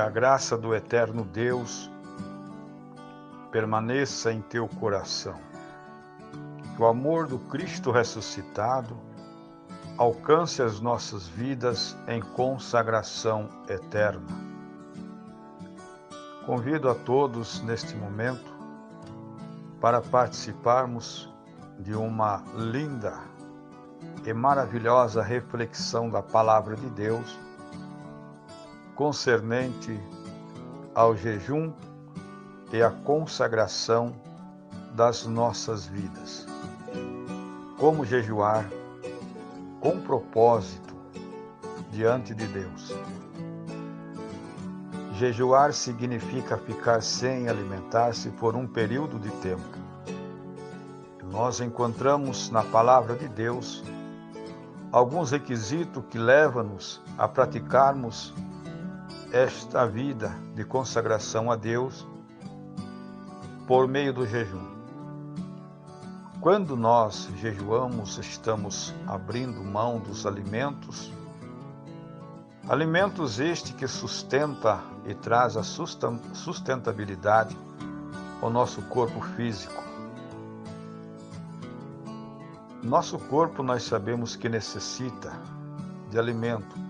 a graça do eterno Deus permaneça em teu coração. Que o amor do Cristo ressuscitado alcance as nossas vidas em consagração eterna. Convido a todos neste momento para participarmos de uma linda e maravilhosa reflexão da Palavra de Deus concernente ao jejum e à consagração das nossas vidas. Como jejuar com propósito diante de Deus. Jejuar significa ficar sem alimentar-se por um período de tempo. Nós encontramos na Palavra de Deus alguns requisitos que levam-nos a praticarmos esta vida de consagração a Deus por meio do jejum. Quando nós jejuamos, estamos abrindo mão dos alimentos este que sustenta e traz a sustentabilidade ao nosso corpo físico. Nosso corpo, nós sabemos que necessita de alimento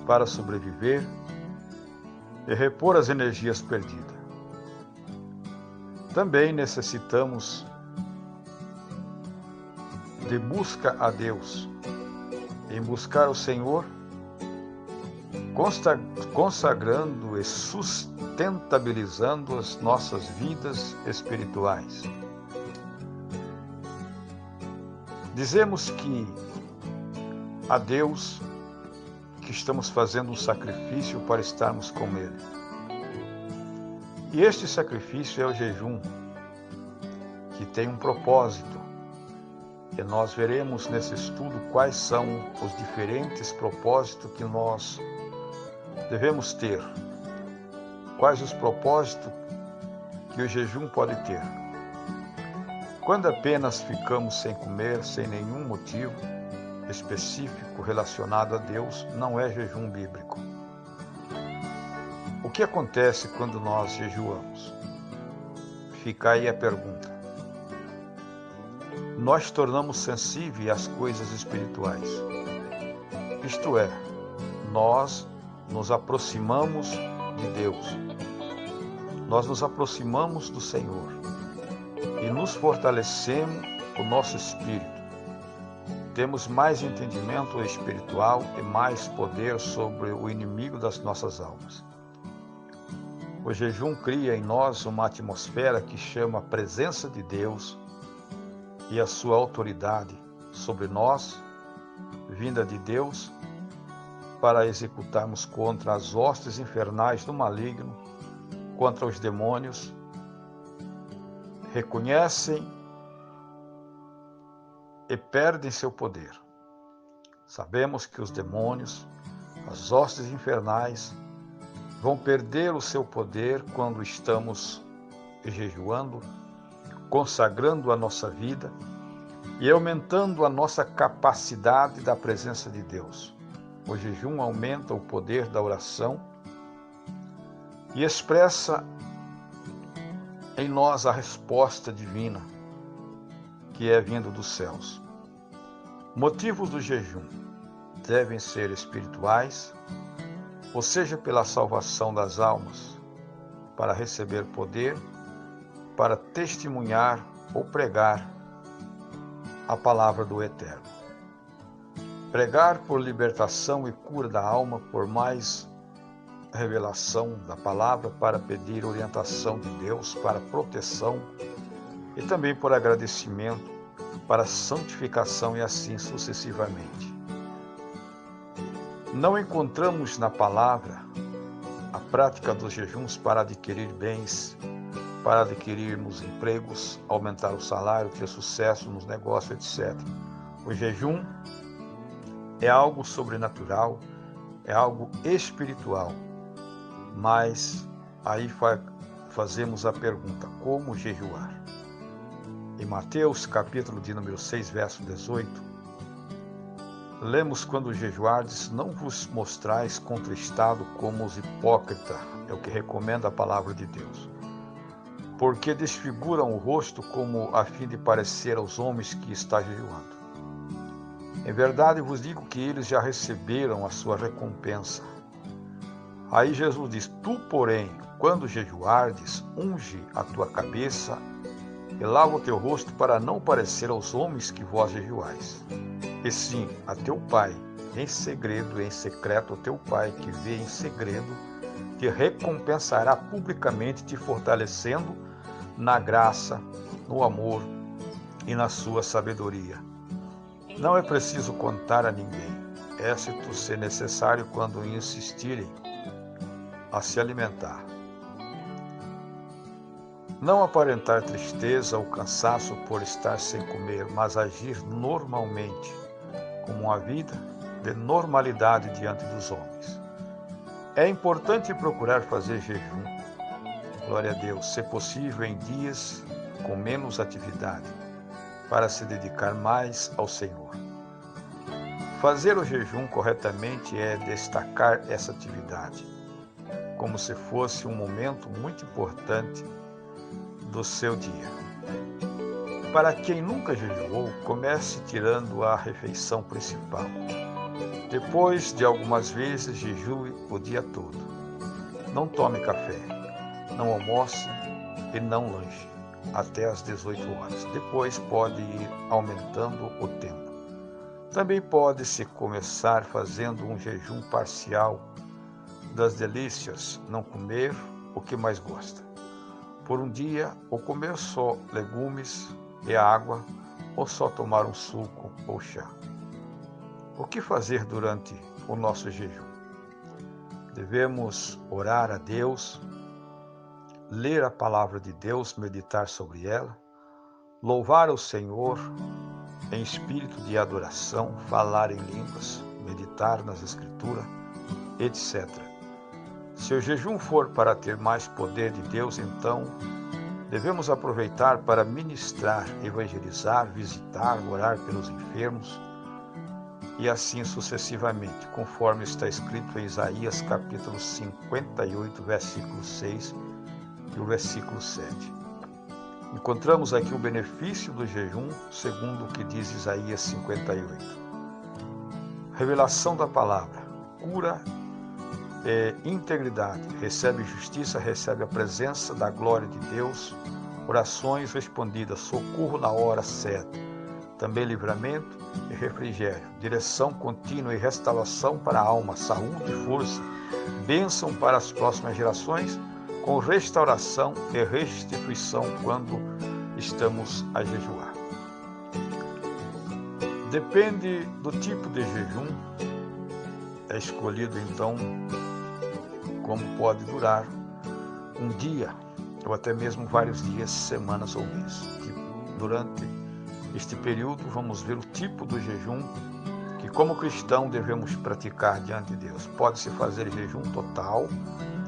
para sobreviver e repor as energias perdidas. Também necessitamos de busca a Deus, em buscar o Senhor, consagrando e sustentabilizando as nossas vidas espirituais. Dizemos que a Deus que estamos fazendo um sacrifício para estarmos com Ele. E este sacrifício é o jejum, que tem um propósito. E nós veremos nesse estudo quais são os diferentes propósitos que nós devemos ter. Quais os propósitos que o jejum pode ter. Quando apenas ficamos sem comer, sem nenhum motivo específico relacionado a Deus, não é jejum bíblico. O que acontece quando nós jejuamos? Fica aí a pergunta. Nós tornamos sensíveis às coisas espirituais. Isto é, nós nos aproximamos de Deus. Nós nos aproximamos do Senhor e nos fortalecemos o nosso espírito. Temos mais entendimento espiritual e mais poder sobre o inimigo das nossas almas. O jejum cria em nós uma atmosfera que chama a presença de Deus e a sua autoridade sobre nós, vinda de Deus, para executarmos contra as hostes infernais do maligno, contra os demônios. Reconhecem e perdem seu poder. Sabemos que os demônios, as hostes infernais, vão perder o seu poder quando estamos jejuando, consagrando a nossa vida e aumentando a nossa capacidade da presença de Deus. O jejum aumenta o poder da oração e expressa em nós a resposta divina que é vindo dos céus. Motivos do jejum devem ser espirituais, ou seja, pela salvação das almas, para receber poder, para testemunhar ou pregar a palavra do Eterno. Pregar por libertação e cura da alma, por mais revelação da palavra, para pedir orientação de Deus, para proteção e também por agradecimento, para santificação e assim sucessivamente. Não encontramos na palavra a prática dos jejuns para adquirir bens, para adquirirmos empregos, aumentar o salário, ter sucesso nos negócios, etc. O jejum é algo sobrenatural, é algo espiritual, mas aí fazemos a pergunta, como jejuar? Em Mateus, capítulo de número 6, verso 18, Lemos: quando jejuardes, não vos mostrais contristado como os hipócritas, é o que recomenda a palavra de Deus. Porque desfiguram o rosto como a fim de parecer aos homens que está jejuando. Em verdade vos digo que eles já receberam a sua recompensa. Aí Jesus diz: tu, porém, quando jejuardes, unge a tua cabeça e lava o teu rosto, para não parecer aos homens que vós jejuais. E sim, a teu Pai, em segredo e em secreto, o teu Pai que vê em segredo, te recompensará publicamente, te fortalecendo na graça, no amor e na sua sabedoria. Não é preciso contar a ninguém, exceto se necessário quando insistirem a se alimentar. Não aparentar tristeza ou cansaço por estar sem comer, mas agir normalmente, como uma vida de normalidade diante dos homens. É importante procurar fazer jejum, glória a Deus, se possível em dias com menos atividade, para se dedicar mais ao Senhor. Fazer o jejum corretamente é destacar essa atividade, como se fosse um momento muito importante do seu dia. Para quem nunca jejuou, comece tirando a refeição principal. Depois de algumas vezes, jejue o dia todo. Não tome café, não almoce e não lanche até às 18 horas. Depois pode ir aumentando o tempo. Também pode-se começar fazendo um jejum parcial das delícias, não comer o que mais gosta. Por um dia, ou comer só legumes e água, ou só tomar um suco ou chá. O que fazer durante o nosso jejum? Devemos orar a Deus, ler a palavra de Deus, meditar sobre ela, louvar o Senhor em espírito de adoração, falar em línguas, meditar nas Escrituras, etc. Se o jejum for para ter mais poder de Deus, então devemos aproveitar para ministrar, evangelizar, visitar, orar pelos enfermos e assim sucessivamente, conforme está escrito em Isaías capítulo 58, versículo 6 e o versículo 7. Encontramos aqui o benefício do jejum, segundo o que diz Isaías 58. Revelação da palavra, cura integridade, recebe justiça, recebe a presença da glória de Deus, orações respondidas, socorro na hora certa, também livramento e refrigério, direção contínua e restauração para a alma, saúde e força, bênção para as próximas gerações, com restauração e restituição quando estamos a jejuar. Depende do tipo de jejum, é escolhido então como pode durar um dia, ou até mesmo vários dias, semanas ou meses. Durante este período, vamos ver o tipo do jejum que, como cristão, devemos praticar diante de Deus. Pode-se fazer jejum total,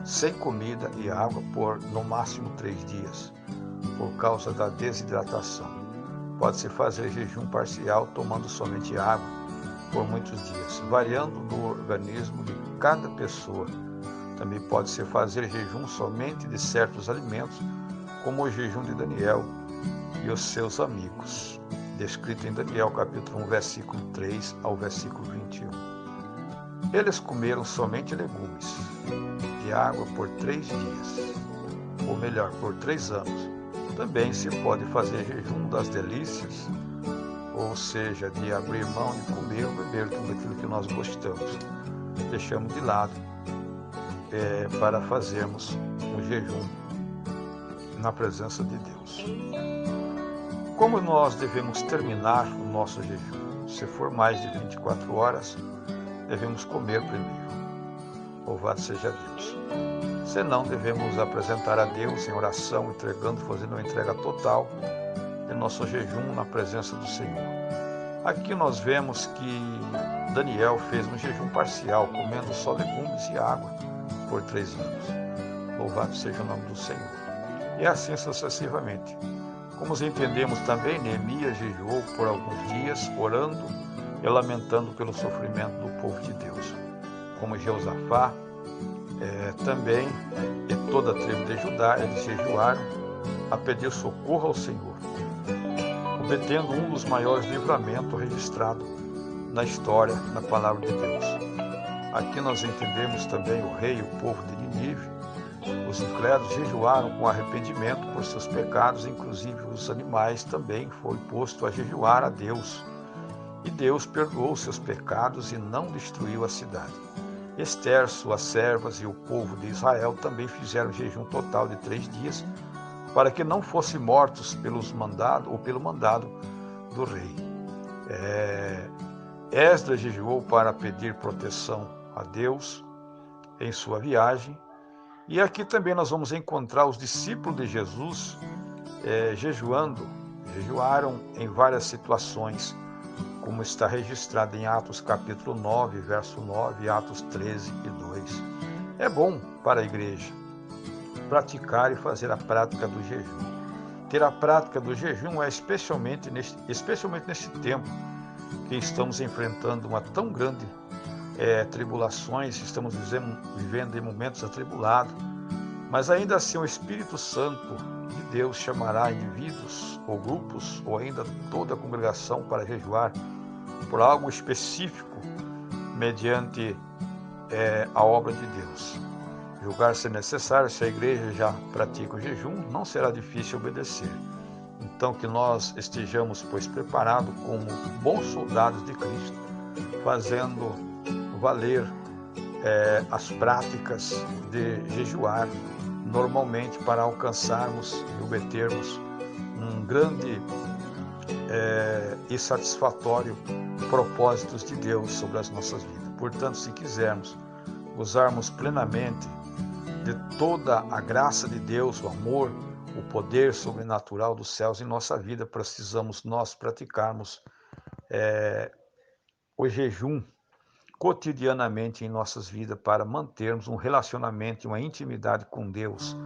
sem comida e água, por no máximo 3 dias, por causa da desidratação. Pode-se fazer jejum parcial, tomando somente água, por muitos dias, variando do organismo de cada pessoa. Também pode-se fazer jejum somente de certos alimentos, como o jejum de Daniel e os seus amigos, descrito em Daniel capítulo 1, versículo 3 ao versículo 21. Eles comeram somente legumes e água por 3 dias, ou melhor, por 3 anos. Também se pode fazer jejum das delícias, ou seja, de abrir mão de comer ou beber tudo aquilo que nós gostamos. Deixamos de lado para fazermos um jejum na presença de Deus. Como nós devemos terminar o nosso jejum? Se for mais de 24 horas, devemos comer primeiro. Louvado seja Deus. Se não, devemos apresentar a Deus em oração, entregando, fazendo uma entrega total de nosso jejum na presença do Senhor. Aqui nós vemos que Daniel fez um jejum parcial, comendo só legumes e água por 3 anos. Louvado seja o nome do Senhor. E assim sucessivamente. Como entendemos também, Neemias jejuou por alguns dias, orando e lamentando pelo sofrimento do povo de Deus. Como Jeosafá, também, e toda a tribo de Judá, eles jejuaram a pedir socorro ao Senhor, obtendo um dos maiores livramentos registrados na história, na palavra de Deus. Aqui nós entendemos também o rei e o povo de Nínive. Os incrédulos jejuaram com arrependimento por seus pecados, inclusive os animais também foi posto a jejuar a Deus. E Deus perdoou seus pecados e não destruiu a cidade. Ester, suas servas e o povo de Israel também fizeram jejum total de 3 dias, para que não fossem mortos pelo mandado do rei. Esdras jejuou para pedir proteção a Deus em sua viagem. E aqui também nós vamos encontrar os discípulos de Jesus jejuaram em várias situações, como está registrado em Atos capítulo 9, verso 9, e Atos 13 e 2. É bom para a igreja praticar e fazer a prática do jejum. Ter a prática do jejum é especialmente neste tempo que estamos enfrentando uma tão grande tribulações, estamos vivendo em momentos atribulados, mas ainda assim o Espírito Santo de Deus chamará indivíduos ou grupos, ou ainda toda a congregação para jejuar por algo específico, mediante a obra de Deus. Julgar ser necessário, se a igreja já pratica o jejum, não será difícil obedecer. Então que nós estejamos, pois, preparados como bons soldados de Cristo, fazendo valer as práticas de jejuar normalmente para alcançarmos e obtermos um grande e satisfatório propósitos de Deus sobre as nossas vidas. Portanto, se quisermos gozarmos plenamente de toda a graça de Deus, o amor, o poder sobrenatural dos céus em nossa vida, precisamos nós praticarmos o jejum cotidianamente em nossas vidas para mantermos um relacionamento, uma intimidade com Deus,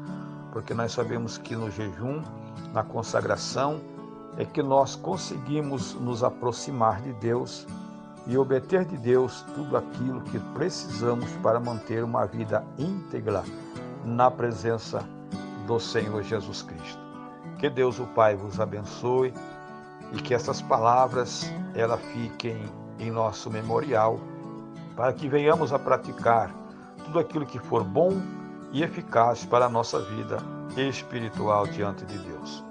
porque nós sabemos que no jejum, na consagração, é que nós conseguimos nos aproximar de Deus e obter de Deus tudo aquilo que precisamos para manter uma vida íntegra na presença do Senhor Jesus Cristo. Que Deus o Pai vos abençoe e que essas palavras elas fiquem em nosso memorial, para que venhamos a praticar tudo aquilo que for bom e eficaz para a nossa vida espiritual diante de Deus.